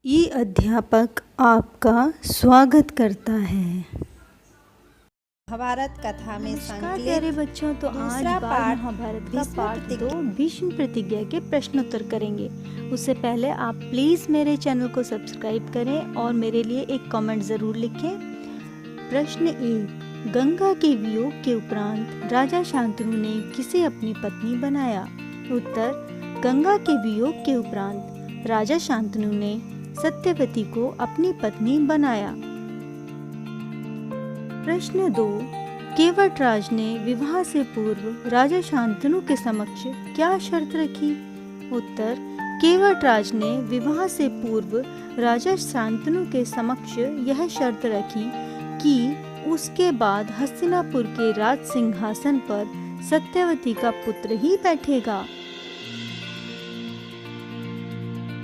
ई अध्यापक आपका स्वागत करता है। महाभारत कथा में संकलित प्यारे बच्चों, तो आज बाल महाभारत का पार्ट 2 भीष्म प्रतिज्ञा के प्रश्नोत्तर करेंगे। उससे पहले आप प्लीज मेरे चैनल को सब्सक्राइब करें और मेरे लिए एक कमेंट जरूर लिखें। प्रश्न 1, गंगा के वियोग के उपरांत राजा शांतनु ने किसे अपनी पत्नी बनाया? उत्तर, गंगा के वियोग के उपरांत राजा शांतनु ने सत्यवती को अपनी पत्नी बनाया। प्रश्न 2, केवटराज ने विवाह से पूर्व राजा शांतनु के समक्ष क्या शर्त रखी? उत्तर, केवटराज ने विवाह से पूर्व राजा शांतनु के समक्ष यह शर्त रखी कि उसके बाद हस्तिनापुर के राज सिंहासन पर सत्यवती का पुत्र ही बैठेगा।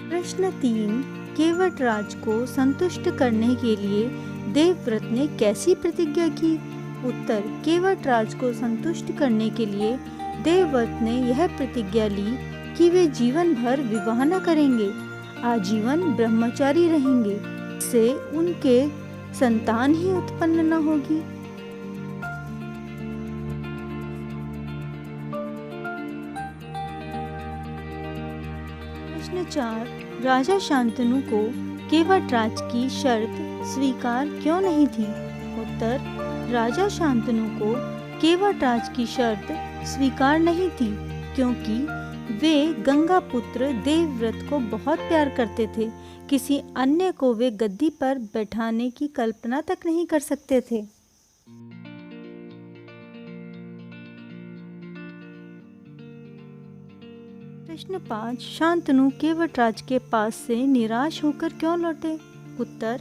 प्रश्न 3, केवटराज को संतुष्ट करने के लिए देवव्रत ने कैसी प्रतिज्ञा की? उत्तर, केवटराज को संतुष्ट करने के लिए देवव्रत ने यह प्रतिज्ञा ली कि वे जीवन भर विवाह न करेंगे, आजीवन ब्रह्मचारी रहेंगे, इससे उनके संतान ही उत्पन्न न होगी। प्रश्न 4, राजा शांतनु को केवटराज की शर्त स्वीकार क्यों नहीं थी? उत्तर, राजा शांतनु को केवटराज की शर्त स्वीकार नहीं थी क्योंकि वे गंगा पुत्र देवव्रत को बहुत प्यार करते थे। किसी अन्य को वे गद्दी पर बैठाने की कल्पना तक नहीं कर सकते थे। प्रश्न 5, शांतनु केवटराज के पास से निराश होकर क्यों लौटे? उत्तर,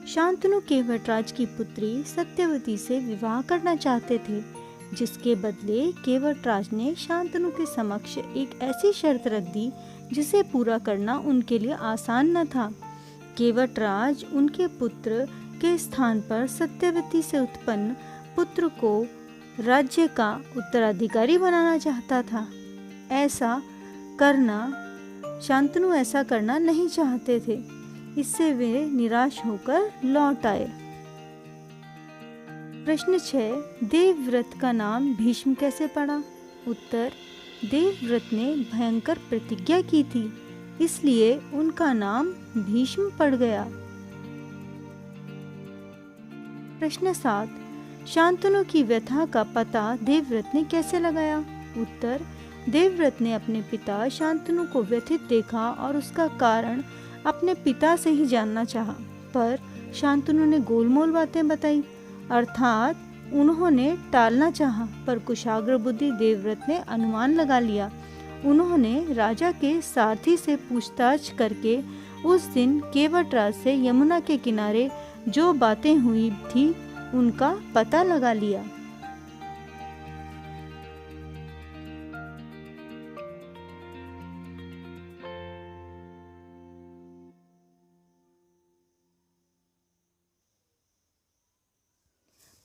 शांतनु केवटराज की पुत्री सत्यवती से विवाह करना चाहते थे, जिसके बदले केवटराज ने शांतनु के समक्ष एक ऐसी शर्त रख दी जिसे पूरा करना उनके लिए आसान न था। केवटराज उनके पुत्र के स्थान पर सत्यवती से उत्पन्न पुत्र को राज्य का उत्तराधिकारी बनाना चाहता था। शांतनु ऐसा करना नहीं चाहते थे, इससे वे निराश होकर लौट आए। प्रश्न 6, देवव्रत का नाम भीष्म कैसे पड़ा? उत्तर, देवव्रत ने भयंकर प्रतिज्ञा की थी, इसलिए उनका नाम भीष्म पड़ गया। प्रश्न 7, शांतनु की व्यथा का पता देवव्रत ने कैसे लगाया? उत्तर, देवव्रत ने अपने पिता शांतनु को व्यथित देखा और उसका कारण अपने पिता से ही जानना चाहा, पर शांतनु ने गोलमोल बातें बताई, अर्थात उन्होंने टालना चाहा, पर कुशाग्र बुद्धि देवव्रत ने अनुमान लगा लिया। उन्होंने राजा के सारथी से पूछताछ करके उस दिन केवटराज से यमुना के किनारे जो बातें हुई थी उनका पता लगा लिया।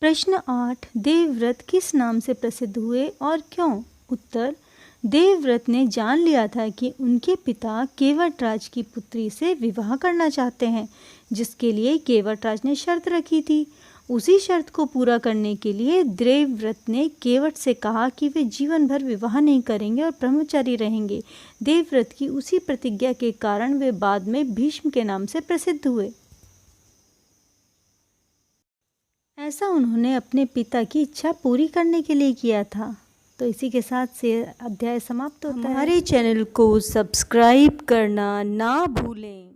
प्रश्न 8, देवव्रत किस नाम से प्रसिद्ध हुए और क्यों? उत्तर, देवव्रत ने जान लिया था कि उनके पिता केवटराज की पुत्री से विवाह करना चाहते हैं, जिसके लिए केवटराज ने शर्त रखी थी। उसी शर्त को पूरा करने के लिए देवव्रत ने केवट से कहा कि वे जीवन भर विवाह नहीं करेंगे और ब्रह्मचारी रहेंगे। देवव्रत की उसी प्रतिज्ञा के कारण वे बाद में भीष्म के नाम से प्रसिद्ध हुए। ऐसा उन्होंने अपने पिता की इच्छा पूरी करने के लिए किया था। तो इसी के साथ से अध्याय समाप्त होता है। हमारे चैनल को सब्सक्राइब करना ना भूलें।